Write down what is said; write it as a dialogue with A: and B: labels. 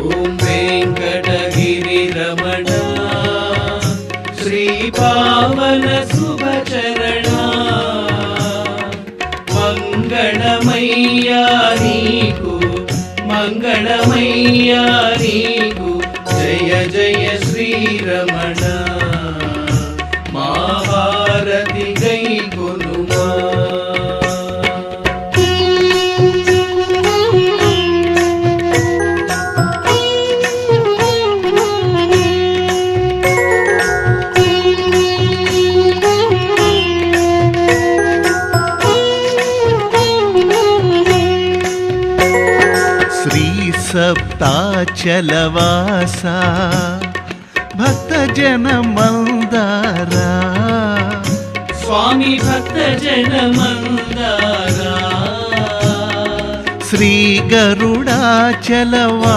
A: ఓం వెంకటగిరిరమణ శ్రీ పావన శుభచరణ మంగళమయ్యా నీకు మంగళమయ్యా నీకు జయ జయ శ్రీరమణ మహారతి గై కొనుమా.
B: శ్రీ సప్తాచలవాసా భక్తజన మందారా
A: స్వామి భక్తజన మందారా
B: శ్రీ గరుడాచలవా